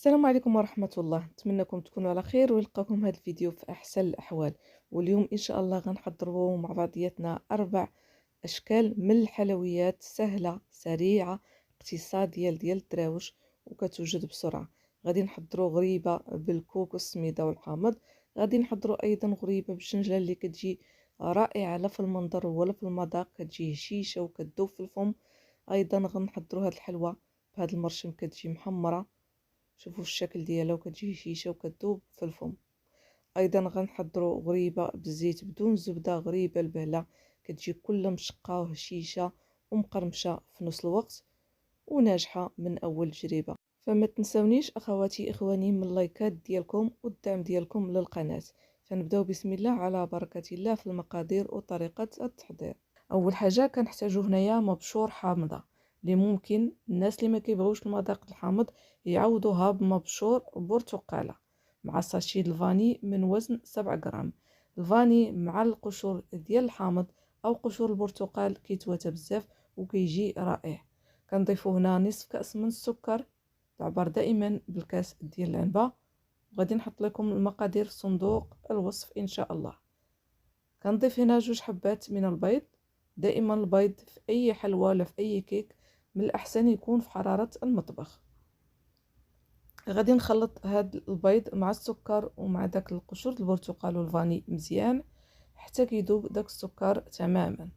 السلام عليكم ورحمة الله. نتمنىكم تكونوا على خير ويلقاكم هذا الفيديو في أحسن الأحوال. واليوم إن شاء الله غنحضروا مع بعضياتنا 4 أشكال من الحلويات سهلة سريعة اقتصادية ديال الدراوش وكتوجد بسرعة. غادي نحضروا غريبة بالكوكو السميدة والحامض، غادي نحضروا أيضا غريبة بالشنجلة اللي كتجي رائعة لا في المنظر ولا في المذاق، كتجي هشيشة وكتذوب في الفم. أيضا غنحضروا هاد الحلوى بهاد المرشم كتجي محمرة، شوفوا الشكل ديالها وكتجي هشيشه وكتذوب في الفم. ايضا غنحضروا غريبه بالزيت بدون زبده، غريبه البهله كتجي كلها مشقه وهشيشه ومقرمشه في نفس الوقت وناجحه من اول تجربه. فما تنسونيش اخواتي اخواني من اللايكات ديالكم والدعم ديالكم للقناه. فنبداو بسم الله على بركه الله في المقادير وطريقه التحضير. اول حاجه كنحتاجو هنايا مبشور حامضه، اللي ممكن الناس اللي ما كيبغيوش المذاق الحامض يعوضوها بمبشور برتقاله، مع ساشي الفاني من وزن 7 غرام. الفاني مع القشور ديال الحامض او قشور البرتقال كيتواتى بزاف وكيجي رائع. كنضيفو هنا نصف كاس من السكر، تعبر دائما بالكاس ديال العنبه. وغادي نحط لكم المقادير في صندوق الوصف ان شاء الله. كنضيف هنا 2 حبات من البيض. دائما البيض في اي حلوى ولا في اي كيك من الاحسن يكون في حرارة المطبخ. غادي نخلط هاد البيض مع السكر ومع داك القشور البرتقال والفاني مزيان حتى كيذوب داك السكر تماما.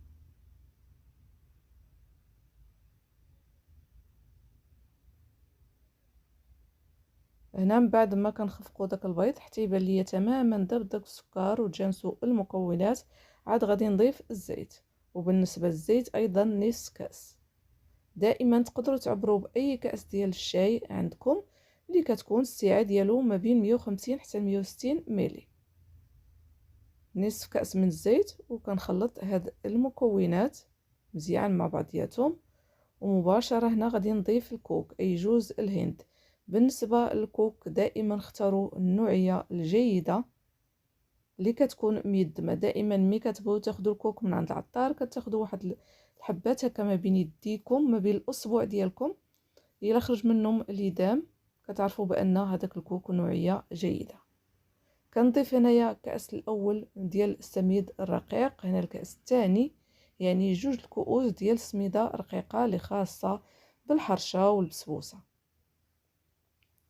هنا من بعد ما كنخفقوا داك البيض حتى يبان ليا تماما داب داك السكر وتجانسوا المكونات، عاد غادي نضيف الزيت. وبالنسبه للزيت ايضا نصف كاس. دائما تقدروا تعبروا باي كاس ديال الشاي عندكم اللي كتكون السعه ديالو ما بين 150 حتى 160 ملي. نصف كاس من الزيت وكنخلط هاد المكونات مزيان مع بعضياتهم. ومباشره هنا غادي نضيف الكوك اي جوز الهند. بالنسبه للكوك دائما اختاروا النوعيه الجيده اللي كتكون ميدمه. دائما ملي كتبغيو تاخذوا الكوك من عند العطار كتاخذوا واحد الحبات هكا ما بين يديكم ما بين الاصبع ديالكم، الا خرج منهم اليدام كتعرفوا بان هذاك الكوك نوعيه جيده. كنضيف هنايا كاس الاول ديال السميد الرقيق، هنا الكاس الثاني، يعني 2 الكؤوس ديال السميده رقيقه اللي خاصه بالحرشه والبسبوسه.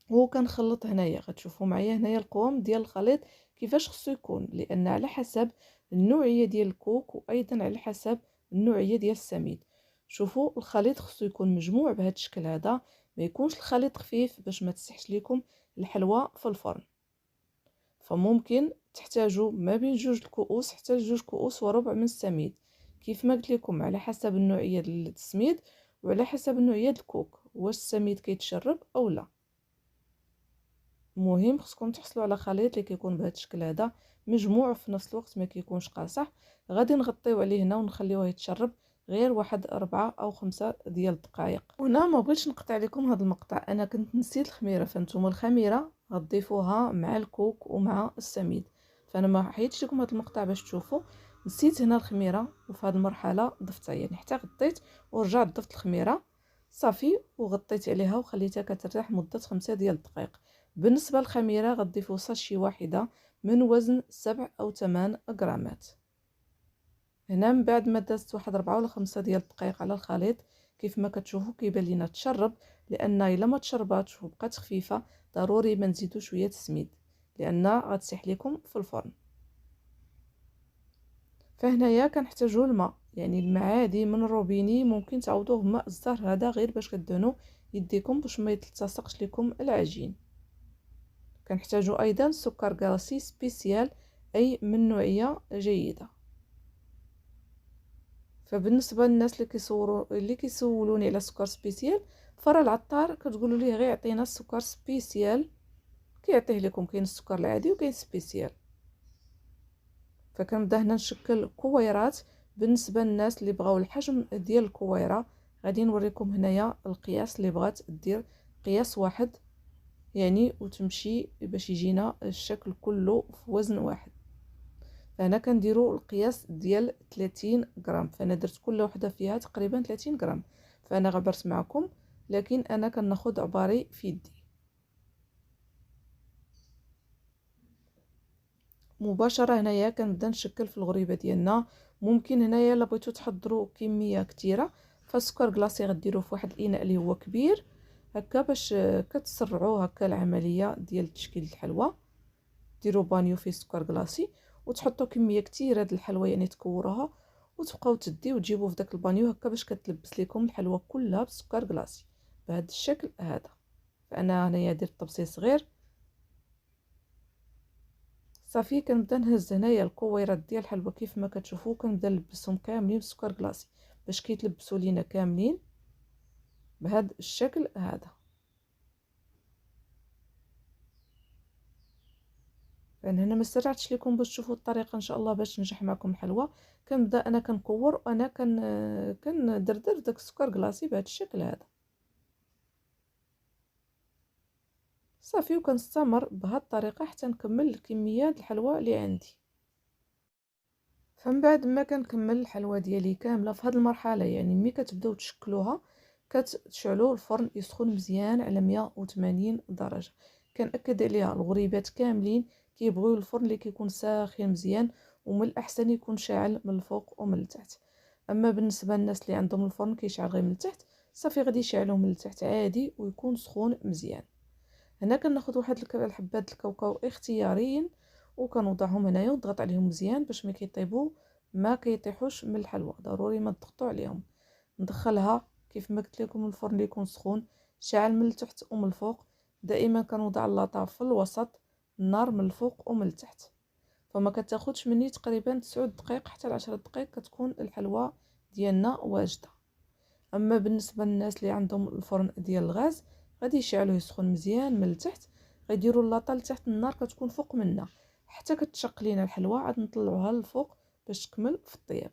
وكنخلط هنايا غتشوفوا معايا هنايا القوام ديال الخليط كيفاش خصو يكون، لان على حسب النوعيه ديال الكوك وايضا على حسب النوعيه ديال السميد. شوفوا الخليط خصو يكون مجموع بهذا الشكل هذا، ما يكونش الخليط خفيف باش ما تسحش لكم الحلوى في الفرن. فممكن تحتاجوا ما بين 2 الكؤوس حتى 2 كؤوس وربع من السميد، كيف ما قلت لكم على حسب النوعيه ديال السميد وعلى حسب النوعيه ديال الكوك، واش السميد كيتشرب او لا. المهم خصكم تحصلوا على خليط اللي كيكون بهذا الشكل هذا مجموع في نفس الوقت ما كيكونش قاصح. غادي نغطيو عليه هنا ونخليوه يتشرب غير واحد 4 أو 5 ديال الدقائق. هنا ما بغيتش نقطع لكم هذا المقطع، انا كنت نسيت الخميره. فانتم الخميره غتضيفوها مع الكوك ومع السميد، فانا ما حيدتش لكم هذا المقطع باش تشوفوا. نسيت هنا الخميره وفي هذه المرحله ضفتها، يعني حتى غطيت ورجعت ضفت الخميره صافي وغطيت عليها وخليتها كترتاح مده 5 ديال الدقائق. بالنسبه للخميره غتضيفوا ساشي واحده من وزن 7 أو 8 غرامات. هنا من بعد ما دازت واحد 4 ولا 5 ديال الدقائق على الخليط كيف ما كتشوفوا كيبان لينا تشرب، لان الا ما تشرباتش وبقات خفيفه ضروري ما نزيدو شويه السميد لان غتسيح لكم في الفرن. فهنايا كنحتاجو الماء، يعني الماء عادي من الروبيني، ممكن تعوضوه بماء الزهر هذا غير باش كدهنوا يديكم باش ما يتلصقش لكم العجين. كنحتاجو ايضا سكر كلاصي سبيسيال اي من نوعيه جيده. فبالنسبه للناس اللي كيسولوني على سكر سبيسيال، فرا العطار كتقولوا ليه غير يعطينا السكر سبيسيال كيعطيه لكم. كاين السكر العادي وكاين سبيسيال. فكنبدا هنا نشكل كويرات بالنسبه للناس اللي بغاو الحجم ديال الكويره. غادي نوريكم هنايا القياس اللي بغات دير قياس واحد، يعني وتمشي باش يجينا الشكل كله في وزن واحد. فهنا كنديروا القياس ديال 30 غرام، فانا درت كل وحده فيها تقريبا 30 غرام. فانا غبرت معكم، لكن انا كناخذ عباري في يدي. مباشره هنايا كنبدا نشكل في الغريبه ديالنا. ممكن هنايا الا بغيتو تحضروا كميه كثيره فالسكر كلاصي غديروه في واحد الاناء اللي هو كبير هكا باش كتسرعوا هكا العمليه ديال تشكيل الحلوى. ديروا بانيو فيه سكر كلاصي وتحطوا كميه كثيره د الحلوى، يعني تكوروها وتبقاو تديو وتجيبوا في داك البانيو هكا باش كتلبس لكم الحلوى كلها بالسكر كلاصي بهذا الشكل هذا. فانا هنايا درت طبسي صغير صافي. كنبدا نهز هنايا الكويرات ديال الحلوى كيف ما كتشوفوا، كنبدا نلبسهم كاملين بالسكر كلاصي باش كيتلبسوا لينا كاملين بهذا الشكل هذا. فانا هنا ما سرعتش لكم باش تشوفوا الطريقه ان شاء الله باش تنجح معكم الحلوى. كنبدا انا كنكور وانا كندردر داك السكر كلاصي بهذا الشكل هذا صافي. وكنستمر بهذه الطريقه حتى نكمل كميات الحلوى اللي عندي. فمن بعد ما كنكمل الحلوى ديالي كامله في هذه المرحله، يعني ملي كتبداو تشكلوها كتشعلوا الفرن يسخن مزيان على 180 درجه. كنأكد عليها الغريبات كاملين كيبغيو الفرن اللي كيكون ساخن مزيان، ومن الاحسن يكون شاعل من الفوق ومن التحت. اما بالنسبه للناس اللي عندهم الفرن كيشعل غير من التحت صافي غادي يشعلوه من التحت عادي ويكون سخون مزيان. هنا كناخذ واحد الحبات الكاوكاو اختياريين وكنوضعهم هنايا ونضغط عليهم مزيان باش ما كيطيبوا ما كيطيحوش من الحلوى. ضروري ما تضغطوا عليهم. ندخلها كيف ما قلت لكم الفرن اللي يكون سخون شاعل من التحت ومن الفوق. دائما كنوضع اللاطه في الوسط، النار من الفوق ومن التحت. فما كتاخذش مني تقريبا 9 دقائق حتى ل 10 دقائق كتكون الحلوى ديالنا واجده. اما بالنسبه للناس اللي عندهم الفرن ديال الغاز غادي يشعلوه يسخن مزيان من التحت، غيديروا اللاطه لتحت، النار كتكون فوق منا حتى كتشق لينا الحلوى، عاد نطلعوها للفوق باش تكمل في الطياب.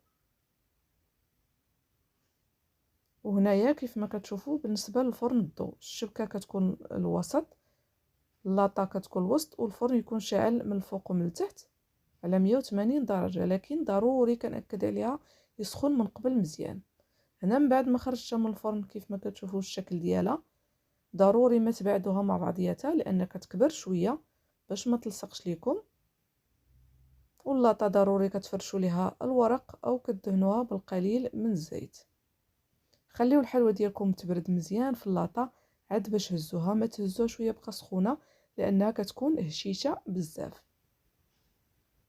وهنايا كيف ما كتشوفوا بالنسبه للفرن الضوء الشبكه كتكون الوسط، اللاطه كتكون الوسط، والفرن يكون شاعل من الفوق ومن التحت على 180 درجه. لكن ضروري كنأكد عليها يسخن من قبل مزيان. هنا من بعد ما خرجتها من الفرن كيف ما كتشوفوا الشكل ديالها، ضروري ما تبعدوها مع بعضياتها لان كتكبر شويه باش ما تلصقش ليكم. واللاطه ضروري كتفرشوا ليها الورق او كدهنوها بالقليل من الزيت. خليو الحلوى ديالكم تبرد مزيان في اللاطه عاد باش هزوها، ما تهزوهاش وهي بقى سخونه لانها كتكون هشيشه بزاف.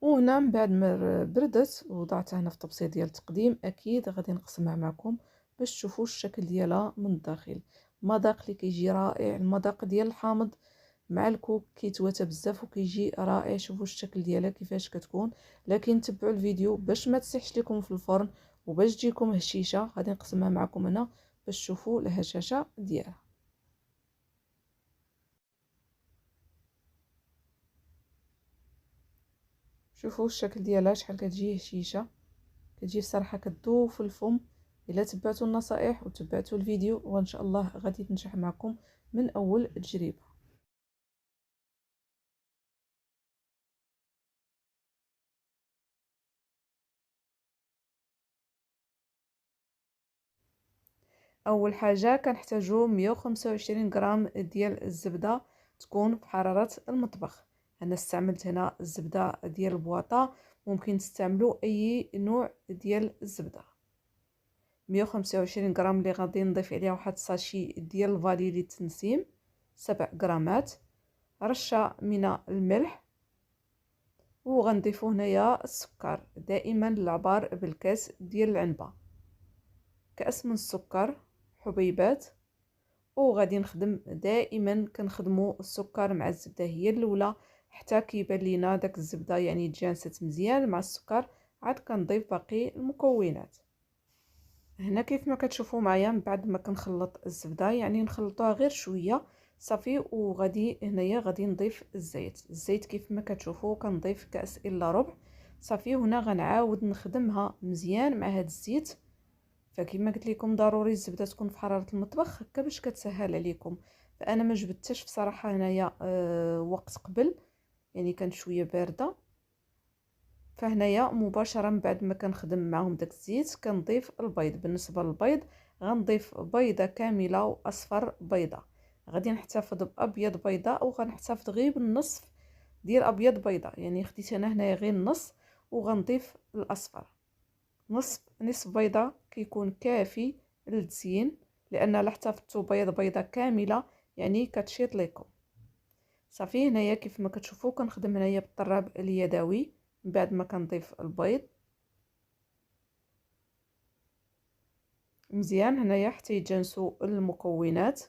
وهنا من بعد ما بردت وضعتها هنا في طبسيه ديال التقديم، اكيد غادي نقسمها معكم باش تشوفوا الشكل ديالها من الداخل. مذاق اللي كيجي رائع، المذاق ديال الحامض مع الكوك كيتواتى بزاف وكيجي رائع. شوفوا الشكل ديالها كيفاش كتكون. لكن تبعوا الفيديو باش ما تسيحش لكم في الفرن وباش تجيكم هشيشه. غادي نقسمها معكم هنا باش تشوفوا الهشاشه ديالها. شوفوا الشكل ديالها شحال كتجي هشيشه، كتجي الصراحه كتذوب في الفم. الا تبعتوا النصائح وتبعتوا الفيديو وان شاء الله غادي تنجح معكم من اول تجربه. اول حاجه كنحتاجو 125 غرام ديال الزبده تكون بحراره المطبخ. انا استعملت هنا الزبده ديال البواطه، ممكن تستعملوا اي نوع ديال الزبده. 125 غرام اللي غادي نضيف عليها واحد الساشي ديال الفانيلي التنسيم 7 غرامات، رشه من الملح، وغنضيفو هنايا السكر. دائما العبار بالكاس ديال العنبه، كاس من السكر حبيبات. وغادي نخدم دائما كنخدموا السكر مع الزبده هي الاولى حتى كيبان لينا داك الزبده يعني تجانست مزيان مع السكر. عاد كنضيف باقي المكونات. هنا كيف ما كتشوفوا معايا من بعد ما كنخلط الزبده يعني نخلطوها غير شويه صافي. وغادي هنايا غادي نضيف الزيت كيف ما كتشوفوا كنضيف كاس الا ربع صافي. هنا غنعاود نخدمها مزيان مع هذا الزيت. فكما قلت لكم ضروري الزبده تكون في حراره المطبخ هكا باش كتسهل عليكم. فانا ما جبدتش بصراحه هنايا وقت قبل، يعني كانت شويه بارده. فهنايا مباشره من بعد ما كنخدم معهم داك الزيت كنضيف البيض. بالنسبه للبيض غنضيف بيضه كامله واصفر بيضه. غادي نحتفظ بابيض بيضه او غنحتفظ غير بالنصف ديال ابيض بيضاء، يعني خديت انا هنايا غير النص وغنضيف الاصفر. نصف بيضه كيكون كافي للتزيين، لان لا احتفظتوا بيضه كامله يعني كتشيط ليكم. صافي هنايا كيف ما كتشوفوا كنخدم هنايا بالطراب اليدوي من بعد ما كنضيف البيض مزيان هنايا حتى يتجانسوا المكونات.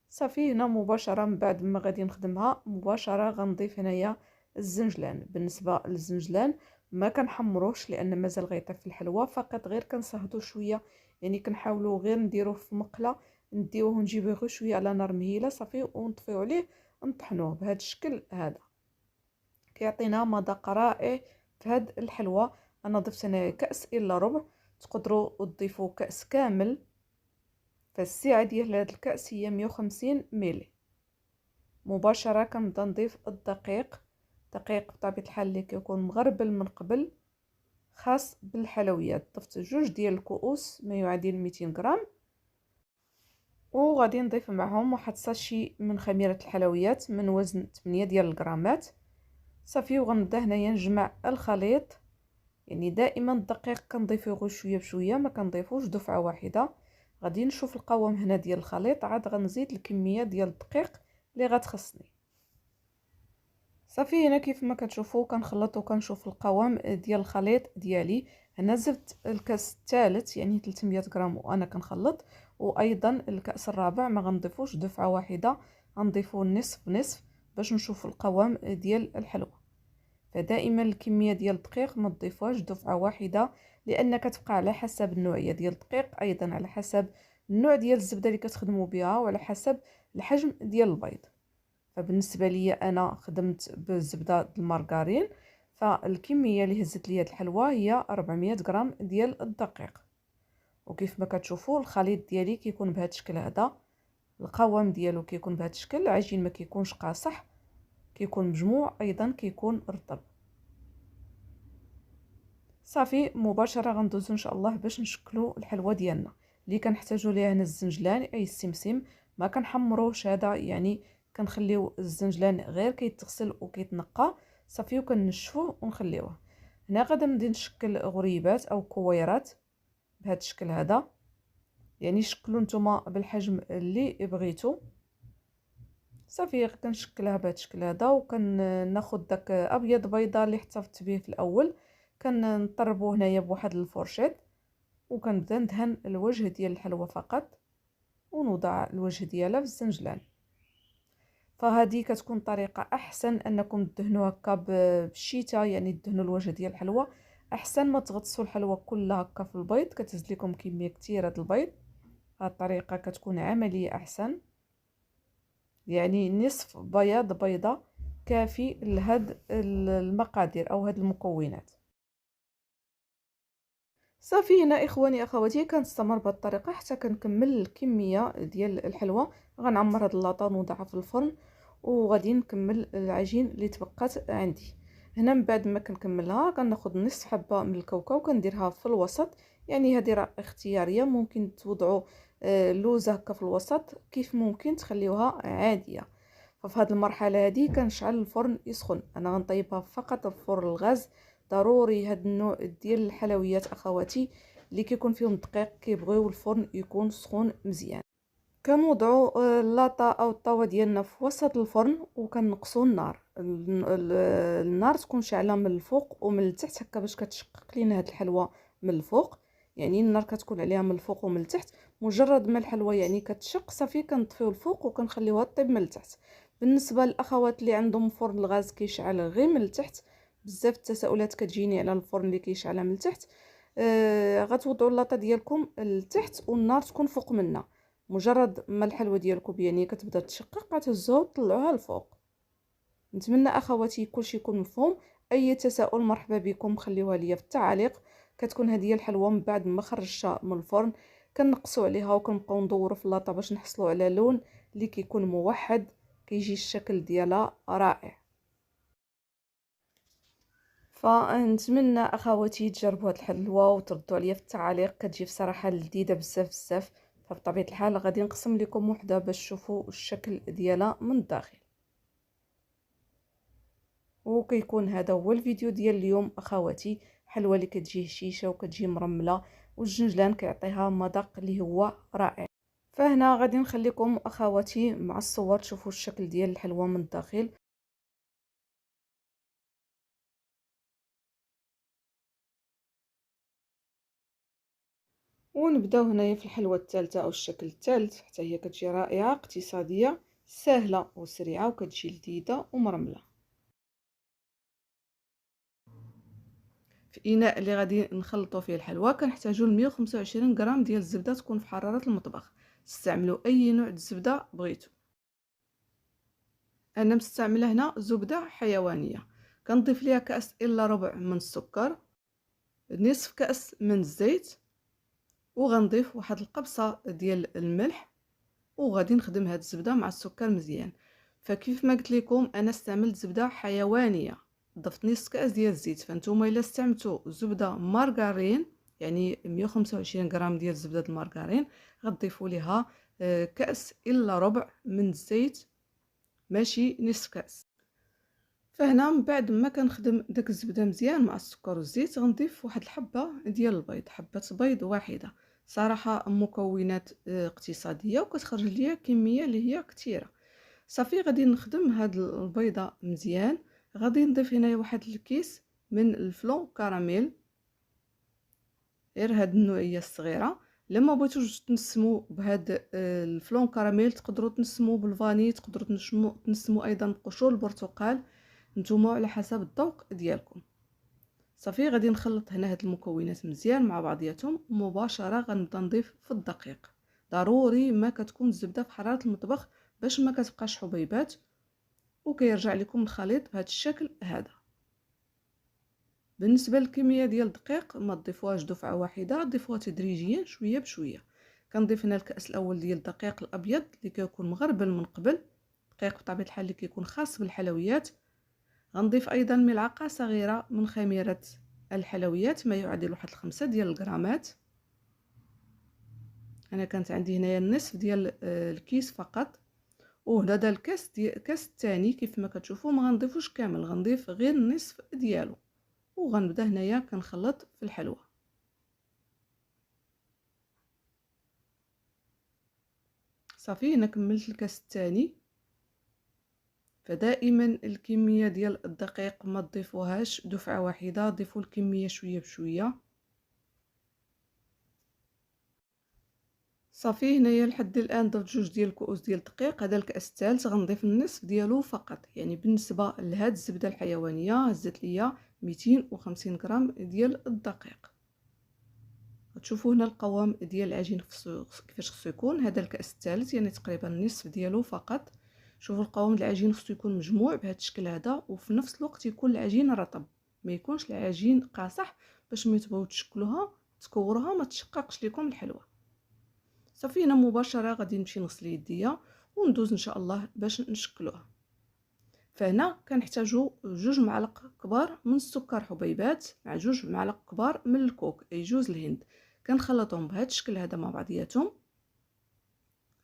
صافي هنا مباشره من بعد ما غادي نخدمها مباشره غنضيف هنايا الزنجلان. بالنسبه للزنجلان ما كنحمروش لان مازال غيطيب في الحلوى، فقط غير كنصهدو شويه، يعني كنحاولوا غير نديروه في مقله، نديوه ونجيبوه غير شويه على نار مهيله صافي ونطفيو عليه نطحنوه بهذا الشكل هذا، كيعطينا مذاق رائع في هذه الحلوى. انا ضفت هنا كاس الا ربع، تقدروا تضيفوا كاس كامل، فالسعه ديال هذا الكاس هي 150 ملي. مباشره كنبدا نضيف الدقيق، دقيق بطبيعه الحال اللي كيكون مغربل من قبل، خاص بالحلويات. ضفت 2 ديال الكؤوس ما يعادل 200 غرام، وغادي نضيف معهم واحد ساشي من خميره الحلويات من وزن 8 ديال الغرامات. صافي وغنبدا هنايا نجمع الخليط، يعني دائما الدقيق كنضيفيه غير شويه بشويه ما كنضيفوش دفعه واحده. غادي نشوف القوام هنا ديال الخليط، عاد غنزيد الكميه ديال الدقيق اللي غتخصني. صافي هنا كيف ما كتشوفوا كنخلط وكنشوف القوام ديال الخليط ديالي. هنا زدت الكاس الثالث يعني 300 غرام وانا كنخلط، وايضا الكاس الرابع ما غنضيفوش دفعه واحده، غنضيفو نصف نصف باش نشوف القوام ديال الحلوى. فدائما الكميه ديال الدقيق ما تضيفوهاش دفعه واحده، لان كتبقى على حسب النوعيه ديال الدقيق، ايضا على حسب النوع ديال الزبده اللي كتخدموا بها، وعلى حسب الحجم ديال البيض. فبالنسبه لي انا خدمت بالزبده المارغرين، فالكميه اللي هزت لي هاد الحلوى هي 400 غرام ديال الدقيق. وكيف ما كتشوفوا الخليط ديالي كيكون بهذا الشكل هذا، القوام ديالو كيكون بهذا الشكل، العجين ما كيكونش قاصح، كيكون مجموع، ايضا كيكون رطب. صافي مباشره غندوزو ان شاء الله باش نشكلوا الحلوى ديالنا. اللي كنحتاجوا ليها هنا الزنجلان اي السمسم، ما كنحمروش هذا، يعني كنخليو الزنجلان غير كيتغسل وكيتنقى صافي وكنشفوه ونخليوه. هنا غادي نبدا نشكل غريبات او كويرات بهذا الشكل هذا، يعني شكلوا نتوما بالحجم اللي بغيتو. صافي كنشكلها بهذا الشكل هذا، وكناخذ داك ابيض بيضه اللي احتفظت به في الاول كنطربو هنايا بواحد الفورشيط، وكنبدا ندهن الوجه ديال الحلوى فقط، ونوضع الوجه ديالها في الزنجلان. فهذه كتكون طريقه احسن انكم تدهنوا هكا بالشتاء، يعني تدهنوا الوجه ديال الحلوى احسن ما تغطسوا الحلوى كلها هكا في البيض، كتهز لكم كميه كثيره د البيض. هذه الطريقه كتكون عمليه احسن، يعني نصف بياض بيضه كافي لهاد المقادير او هاد المكونات. صافي هنا اخواني اخواتي كنستمر بهذه الطريقه حتى كنكمل الكميه ديال الحلوى. غنعمر هاد اللاطه ونوضعها في الفرن، وغادي نكمل العجين اللي تبقات عندي. هنا من بعد ما كنكملها كناخذ نصف حبه من الكاوكاو كنديرها في الوسط، يعني هذه راه اختياريه، ممكن توضعوا لوزه هكا في الوسط، كيف ممكن تخليوها عاديه. ففي هذه المرحله هذه كنشعل الفرن يسخن، انا غنطيبها فقط في فرن الغاز. ضروري هاد النوع ديال الحلويات اخواتي اللي كيكون فيهم دقيق كيبغيو الفرن يكون سخون مزيان. كنوضعوا اللاطه او الطاوه ديالنا في وسط الفرن، وكنقصوا النار. النار تكون شاعله من الفوق ومن التحت هكا باش كتشقق لينا هاد الحلوى من الفوق، يعني النار كتكون عليها من الفوق ومن التحت. مجرد ما الحلوى يعني كتشق صافي كنطفيو الفوق وكنخليوها طيب من التحت. بالنسبه للاخوات اللي عندهم فرن الغاز كيشعل غير من التحت، بزاف التساؤلات كتجيني على الفرن اللي كيشعل من التحت، غتوضعوا اللاطه ديالكم للتحت والنار تكون فوق منها. مجرد ما الحلوى ديالكم يعني كتبدا تشقق غتهزوها وتطلعوها الفوق. نتمنى اخواتي كلشي يكون مفهوم. اي تساؤل مرحبا بكم خليوها ليا في التعاليق. كتكون هذه الحلوى من بعد ما خرجتها من الفرن كنقصوا عليها وكنبقاو ندوروا في اللاطه باش نحصلوا على لون اللي كيكون موحد، كيجي الشكل ديالها رائع. فنتمنى اخواتي تجربوا هذه الحلوى وتردوا عليا في التعاليق، كتجي بصراحه لذيذه بزاف بزاف. فبطبيعه الحال غادي نقسم لكم وحده باش تشوفوا الشكل ديالها من الداخل. وكيكون هذا هو الفيديو ديال اليوم اخواتي. حلوه اللي كتجي هشيشه وكتجي مرمله، والجنجلان كيعطيها مذاق اللي هو رائع. فهنا غادي نخليكم اخواتي مع الصور تشوفوا الشكل ديال الحلوه من الداخل. ونبداو هنايا في الحلوه الثالثه او الشكل الثالث، حتى هي كتجي رائعه اقتصاديه سهله وسريعه وكتجي لذيذه ومرمله. في اناء اللي غادي نخلطوا فيه الحلوى كنحتاجوا 125 غرام ديال الزبده تكون في حراره المطبخ. استعملوا اي نوع الزبده بغيتو. انا مستعمله هنا زبده حيوانيه. كنضيف ليها كاس الا ربع من السكر، نصف كاس من الزيت، وغنضيف واحد القبصه ديال الملح، وغادي نخدم هاد الزبده مع السكر مزيان. فكيف ما قلت لكم انا استعملت زبده حيوانيه، ضفت نصف كاس ديال الزيت. فانتوما الا استعملتوا زبده مارغرين يعني 125 غرام ديال زبده المارغرين غتضيفوا ليها كاس الا ربع من الزيت، ماشي نصف كاس. فهنا من بعد ما كنخدم داك الزبده مزيان مع السكر والزيت غنضيف واحد الحبه ديال البيض، حبه بيض واحده. صراحه مكونات اقتصاديه وكتخرج ليا كميه اللي هي كثيره. صافي غادي نخدم هاد البيضه مزيان. غادي نضيف هنايا واحد الكيس من الفلون كراميل، غير هاد النوعيه الصغيره. لما بغيتوش تنسموا بهاد الفلون كراميل تقدروا تنسموا بالفاني، تقدروا تنسموا ايضا بقشور البرتقال، نتوما على حسب الذوق ديالكم. صافي غادي نخلط هنا هاد المكونات مزيان مع بعضياتهم. مباشره غنبدا نضيف في الدقيق. ضروري ما كتكون الزبده في حراره المطبخ باش ما كتبقاش حبيبات، وكيرجع لكم الخليط بهذا الشكل هذا. بالنسبه للكميه ديال الدقيق ما تضيفوهاش دفعه واحده، ضيفوها تدريجيا شويه بشويه. كنضيف هنا الكاس الاول ديال الدقيق الابيض اللي كيكون مغربل من قبل، دقيق بطبيعه الحال اللي كيكون خاص بالحلويات. غنضيف ايضا ملعقه صغيره من خميره الحلويات، ما يعادل واحد 5 ديال الغرامات. انا كانت عندي هنايا النصف ديال الكيس فقط. وهذا الكاس ديال الكاس الثاني كيف ما كتشوفوا ما غنضيفوش كامل، غنضيف غير النصف ديالو. وغنبدا هنايا كنخلط في الحلوى. صافي هنا كملت الكاس الثاني. فدائما الكميه ديال الدقيق ما تضيفوهاش دفعه واحده، ضيفوا الكميه شويه بشويه. صافي هنايا لحد الان ضفت 2 ديال الكؤوس ديال الدقيق. هذا الكاس الثالث غنضيف النصف ديالو فقط. يعني بالنسبه لهاد الزبده الحيوانيه هزت ليا 250 غرام ديال الدقيق. تشوفوا هنا القوام ديال العجين كيفاش خصو يكون. هذا الكاس الثالث يعني تقريبا النصف ديالو فقط. شوفوا القوام العجين خصو يكون مجموع بهذا الشكل هذا، وفي نفس الوقت يكون العجين رطب، ما يكونش العجين قاصح باش ملي تبغيو تشكلوها تكوروها ما تشققش لكم الحلوى. صافي هنا مباشره غادي نمشي نغسل يديا وندوز ان شاء الله باش نشكلوها. فهنا كنحتاجوا 2 معالق كبار من السكر حبيبات مع 2 معالق كبار من الكوك اي جوز الهند. كنخلطهم بهذا الشكل هذا مع بعضياتهم.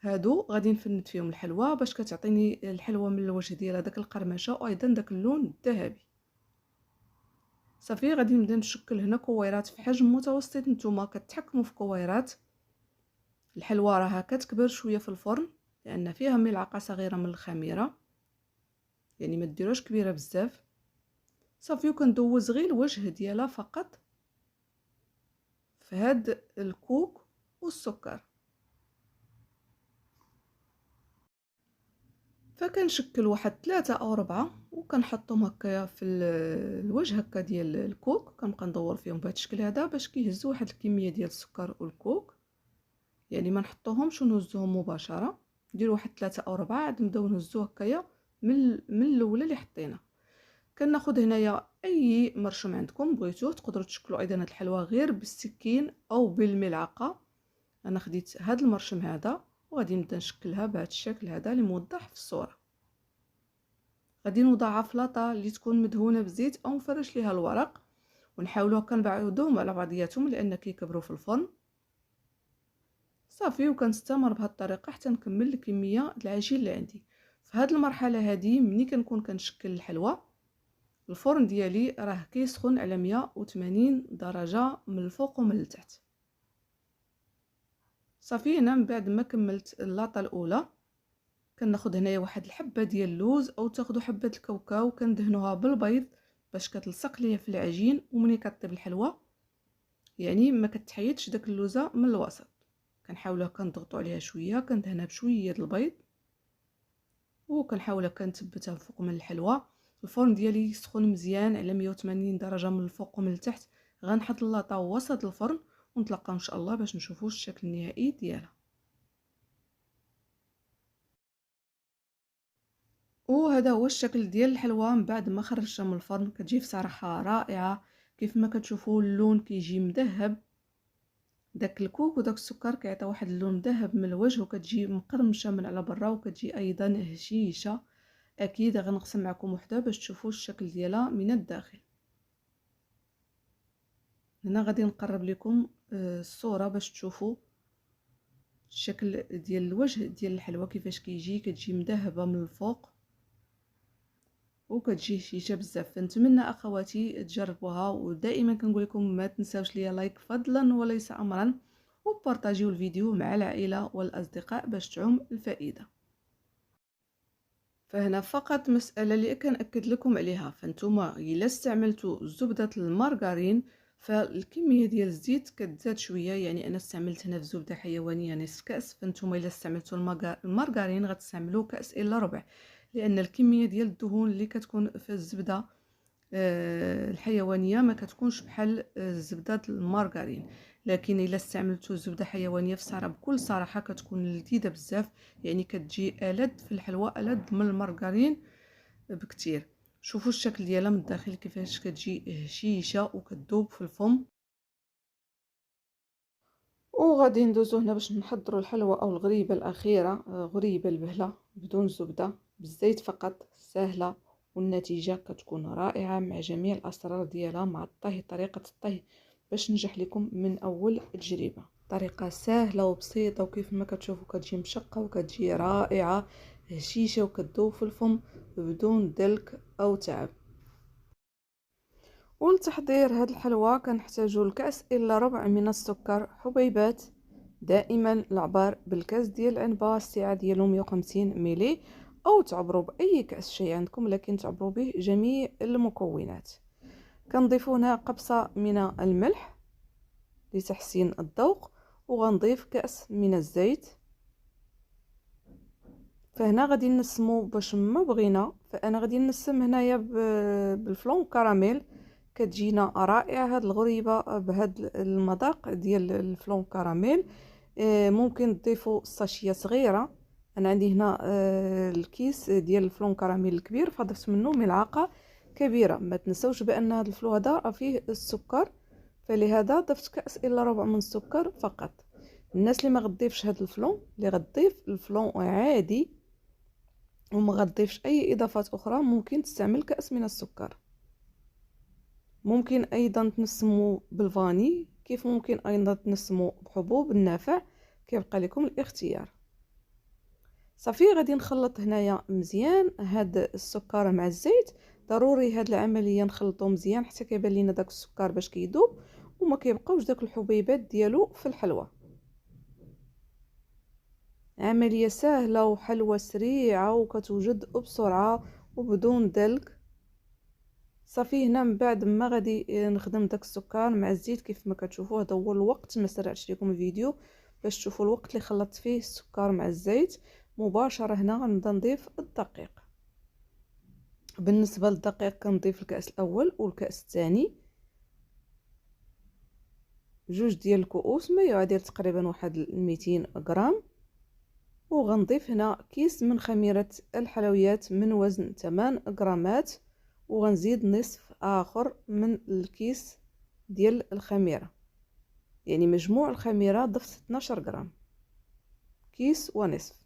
هادو غادي نفند فيهم الحلوى باش كتعطيني الحلوى من الوجه ديالها داك القرمشه وايضا داك اللون الذهبي. صافي غادي نبدا نشكل هنا كويرات في حجم متوسط. نتوما كتحكموا في كويرات. الحلوى راها كتكبر شويه في الفرن لان فيها ملعقه صغيره من الخميره، يعني ما ديروش كبيره بزاف. صافي وكندوز غير الوجه ديالها فقط في هاد الكوك والسكر. فكنشكل واحد 3 أو 4 وكنحطهم هكايا في الوجه هكا ديال الكوك. كنبقى ندور فيهم بهذا الشكل هذا باش كيهزوا واحد الكميه ديال السكر والكوك. يعني ما نحطوهمش ونهزوهم مباشره، نديروا واحد 3 أو 4 عاد نبداو نهزو هكايا من الاولى اللي حطينا. كناخذ هنايا اي مرشم عندكم بغيتوه، تقدروا تشكلوا ايضا هاد الحلوى غير بالسكين او بالملعقه. انا خديت هاد المرشم هذا وغادي نبدا نشكلها بهذا الشكل هذا اللي موضح في الصوره. غادي نوضعها في لاطه اللي تكون مدهونه بزيت او نفرش ليها الورق، ونحاولوا هكا نبعدوهم على بعضياتهم لان كيكبروا في الفرن. صافي، وكنستمر بهذه الطريقه حتى نكمل الكميه العجين اللي عندي. في هذه المرحله هذه ملي كنكون كنشكل الحلوى، الفرن ديالي راه كيسخن على 180 درجه من الفوق ومن التحت. صافي، هنا من بعد ما كملت اللاطه الاولى كناخذ هنايا واحد الحبه ديال اللوز او تاخذوا حبه الكاوكاو كندهنوها بالبيض باش كتلصق ليا في العجين، ومني كطيب الحلوى يعني ما كتحيدش داك اللوزه من الوسط. كنحاولوا كنضغطوا عليها شويه، كندهنها بشويه د البيض وكنحاول كنثبتها فوق من الحلوى. الفرن ديالي يسخن مزيان على 180 درجه من الفوق ومن التحت. غنحط اللاطه وسط الفرن ونتلاقاو ان شاء الله باش نشوفوا الشكل النهائي ديالها. وهذا هو الشكل ديال الحلوى من بعد ما خرجتها من الفرن. كتجي بصراحه رائعه، كيف ما كتشوفوا اللون كيجي مذهب، داك الكوك وداك السكر كيعطي واحد اللون مذهب من الوجه، وكتجي مقرمشه من على برا وكتجي ايضا هشيشه. اكيد غنقسم معكم وحده باش تشوفوا الشكل ديالها من الداخل. هنا غادي نقرب لكم الصوره باش تشوفوا الشكل ديال الوجه ديال الحلوى كيفاش كيجي، كتجي مذهبه من الفوق وكتجي هشيشه بزاف. نتمنى اخواتي تجربوها، ودائما كنقول لكم ما تنساوش ليا لايك فضلا وليس امرا، وبارطاجيو الفيديو مع العائله والاصدقاء باش تعم الفائده. فهنا فقط مساله اللي كنأكد لكم عليها، فانتوما الا استعملتوا زبده المارغرين فالكميه ديال الزيت كتزاد شويه. يعني انا استعملت هنا في زبده حيوانيه نصف كاس، فانتوما الا استعملتوا المارغرين غتستعملوا كاس الا ربع، لان الكميه ديال الدهون اللي كتكون في الزبده الحيوانيه ما كتكونش بحال زبده المارغرين. لكن الا استعملتوا زبده حيوانيه في الصراحه بكل صراحه كتكون لذيذه بزاف، يعني كتجي ألذ في الحلوى، ألذ من المارغرين بكثير. شوفوا الشكل ديالها من الداخل كيفاش كتجي هشيشه وكتذوب في الفم. وغادي ندوزو هنا باش نحضروا الحلوى او الغريبه الاخيره، غريبه البهله بدون زبده بالزيت فقط، سهله والنتيجه كتكون رائعه مع جميع الاسرار ديالها مع الطهي. طريقه الطهي باش ننجح لكم من اول تجربه، طريقه سهله وبسيطه، وكيف ما كتشوفوا كتجي مشقه وكتجي رائعه هشيشه وكتذوب في الفم بدون دلك او تعب. ولتحضير هاد الحلوى كنحتاجو الكأس الا ربع من السكر حبيبات، دائما العبار بالكاس ديال العنبه السعه ديالو 150 ملي، او تعبروا باي كأس شيء عندكم لكن تعبروا به جميع المكونات. كنضيف هنا قبصه من الملح لتحسين الذوق، وغنضيف كأس من الزيت. فهنا غادي نسمو باش ما بغينا، فانا غادي نسم هنايا بالفلون كراميل. كتجينا رائعه هاد الغريبه بهاد المذاق ديال الفلون كراميل. ممكن تضيفوا ساشيه صغيره، انا عندي هنا الكيس ديال الفلون كراميل الكبير فضفت منه ملعقه كبيره. ما تنسوش بان هذا الفلو هذا فيه السكر، فلهذا ضفت كاس الا ربع من السكر فقط. الناس اللي ما غتضيفش هذا الفلون، اللي غتضيف الفلون عادي وما غتضيفش اي اضافات اخرى، ممكن تستعمل كاس من السكر. ممكن ايضا تنسمو بالفاني، كيف ممكن ايضا تنسمو بحبوب النافع، كيبقى لكم الاختيار. صافي غادي نخلط هنايا مزيان هاد السكر مع الزيت. ضروري هاد العمليه نخلطو مزيان حتى كيبان لينا داك السكر باش كيذوب وما كيبقاوش داك الحبيبات ديالو في الحلوى. عمليه سهله وحلوى سريعه وكتوجد بسرعه وبدون دلك. صافي هنا من بعد ما غادي نخدم داك السكر مع الزيت كيف ما كتشوفوا، هذا هو الوقت. ما سرعتش لكم الفيديو باش تشوفوا الوقت اللي خلطت فيه السكر مع الزيت. مباشره هنا غنبدا نضيف الدقيق. بالنسبه للدقيق كنضيف الكاس الاول والكاس الثاني، جوج ديال الكؤوس ما يعادل تقريبا واحد 200 غرام. وغنضيف هنا كيس من خميره الحلويات من وزن 8 غرامات، وغنزيد نصف اخر من الكيس ديال الخميره، يعني مجموع الخميره ضفت 12 غرام، كيس ونصف.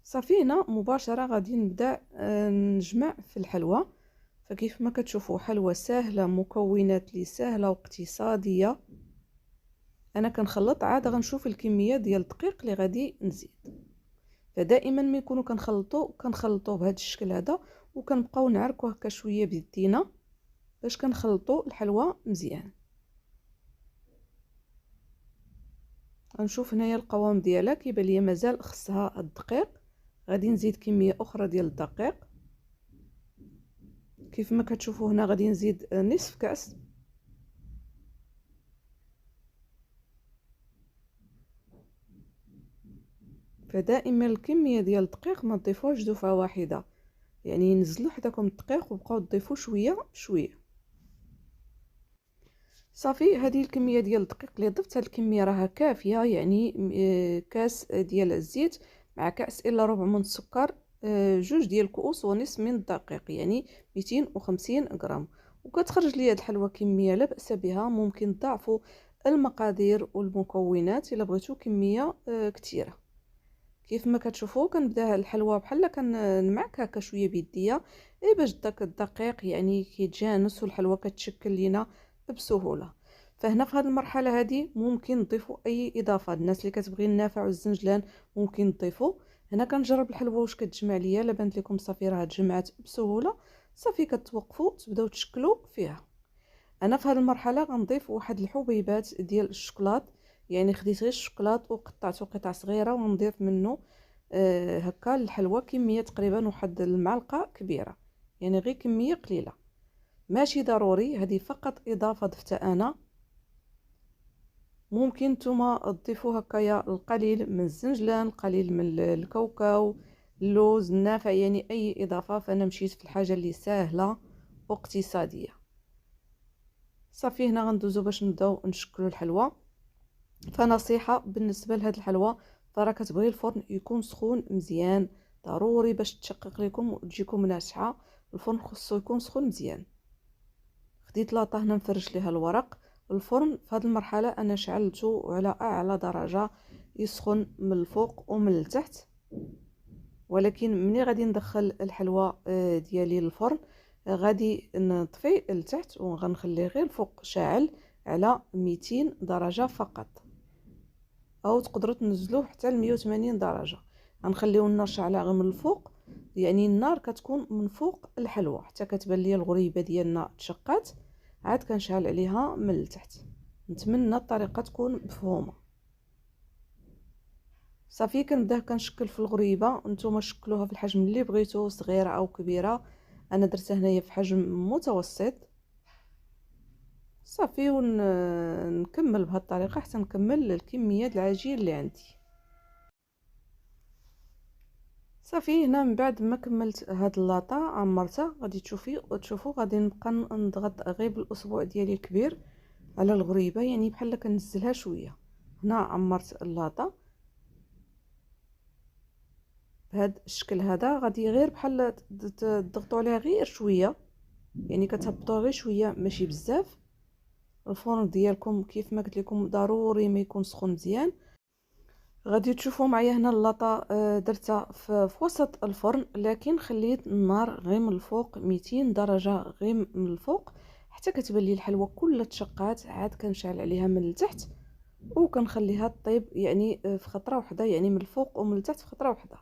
صافي هنا مباشره غادي نبدا نجمع في الحلوى. فكيف ما كتشوفوا حلوى سهله، مكونات لي سهله واقتصاديه. انا كنخلط عاد غنشوف الكميه ديال الدقيق اللي غادي نزيد. فدائما ما يكونوا كنخلطوه بهذا الشكل هذا، وكنبقاو نعركوه هكا شويه بيدينا باش كنخلطوا الحلوى مزيان. غنشوف هنايا القوام ديالها كيبان ليا مازال خصها الدقيق. غادي نزيد كميه اخرى ديال الدقيق كيف ما كتشوفوا هنا. غادي نزيد نصف كاس. فدائما الكميه ديال الدقيق ما تضيفوهاش دفعه واحده، يعني نزلوا حداكم الدقيق وبقاو تضيفوا شويه بشويه. صافي، هذه الكميه ديال الدقيق اللي ضفت، هذه الكميه راها كافيه، يعني كاس ديال الزيت مع كاس الا ربع من السكر، جوج ديال الكؤوس ونصف من الدقيق، يعني 250 غرام. وكتخرج لي هذه الحلوى كميه لا باس بها. ممكن تضاعفوا المقادير والمكونات الا بغيتوا كميه كثيره. كيف ما كتشوفوا كنبدا الحلوى بحال كنمعك هكا شويه بيديا، باش داك الدقيق يعني كيتجانس والحلوى كتشكل لينا بسهوله. فهنا في هذه المرحله هذه ممكن نضيفوا اي اضافه. الناس اللي كتبغي النافع والزنجلان ممكن تضيفوا. هنا كنجرب الحلوى واش كتجمع ليا. لا بانت لكم صافي راه تجمعات بسهوله، صافي كتوقفوا تبداو تشكلوا فيها. انا في هذه المرحله غنضيف واحد الحبيبات ديال الشوكولات، يعني خديت غير الشوكولات وقطعته قطع صغيره ونضيف منه هكا الحلوى كميه تقريبا واحد المعلقه كبيره، يعني غير كميه قليله ماشي ضروري. هذه فقط اضافه ضفتها انا. ممكن نتوما تضيفوا هكايا القليل من الزنجلان، القليل من الكاوكاو، اللوز، النافع، يعني اي اضافه. فانا مشيت في الحاجه اللي سهله واقتصاديه. صافي هنا غندوزو باش نبداو نشكلوا الحلوى. فنصيحه بالنسبه لهاد الحلوى، فراه كتبغي الفرن يكون سخون مزيان ضروري باش تشقق لكم وتجيكم ناجحه. الفرن خصو يكون سخون مزيان. خديت لاطه هنا نفرش ليها الورق. الفرن في هذه المرحله انا شعلته على اعلى درجه، يسخن من الفوق ومن التحت. ولكن ملي غادي ندخل الحلوى ديالي للفرن، غادي نطفي لتحت وغنخليه غير الفوق شاعل على 200 درجه فقط، او تقدروا تنزلوه حتى ل 180 درجه. غنخليو النار شاعله غير من الفوق، يعني النار كتكون من فوق الحلوى حتى كتبان ليا الغريبه ديالنا تشقات. عاد كنشعل عليها من التحت. نتمنى الطريقه تكون مفهومه. صافي كنبدا كنشكل في الغريبه. نتوما شكلوها في الحجم اللي بغيتو، صغيره او كبيره. انا درتها هنايا في حجم متوسط. صافي ونكمل بهذه الطريقه حتى نكمل الكميه ديال العجين اللي عندي. صافي هنا من بعد ما كملت هاد اللاطه عمرتها، غادي تشوفوا غادي نبقى نضغط غير بالاصبع ديالي الكبير على الغريبه، يعني بحال كنزلها شويه. هنا عمرت اللاطه بهذا الشكل هذا. غادي غير بحال تضغطوا عليها غير شويه، يعني كتهبطوها غير شويه ماشي بزاف. الفرن ديالكم كيف ما قلت لكم ضروري ما يكون سخون مزيان. غادي تشوفوا معايا هنا اللاطه درتها في وسط الفرن، لكن خليت النار غير من الفوق 200 درجه، غير من الفوق حتى كتبان لي الحلوى كلها تشقات. عاد كنشعل عليها من التحت وكنخليها طيب، يعني في خطره واحده، يعني من الفوق ومن التحت في خطره واحده.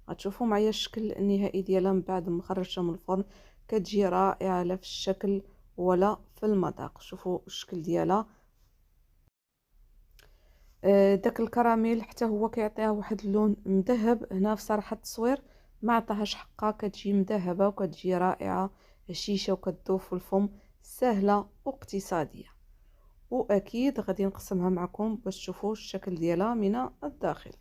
غتشوفوا معايا الشكل النهائي ديالها من بعد ما خرجتها من الفرن. كتجي رائعه لا في الشكل ولا في المذاق. شوفوا الشكل ديالها. داك الكراميل حتى هو كيعطيها واحد اللون مذهب. هنا في صراحه التصوير ما عطاهاش حقها، كتجي مذهبه وكتجي رائعه هشيشه وكتذوب في الفم، سهله واقتصاديه. واكيد غادي نقسمها معكم باش تشوفوا الشكل ديالها من الداخل.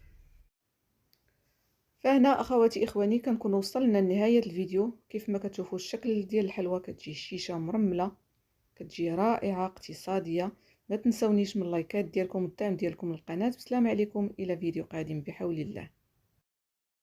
فهنا اخواتي اخواني كنكون وصلنا لنهايه الفيديو. كيف ما كتشوفوا الشكل ديال الحلوى كتجي الشيشه مرمله، كتجي رائعه اقتصاديه. ما تنسونيش من اللايكات ديالكم والدعم ديالكم للقناه. بسلام عليكم، الى فيديو قادم بحول الله.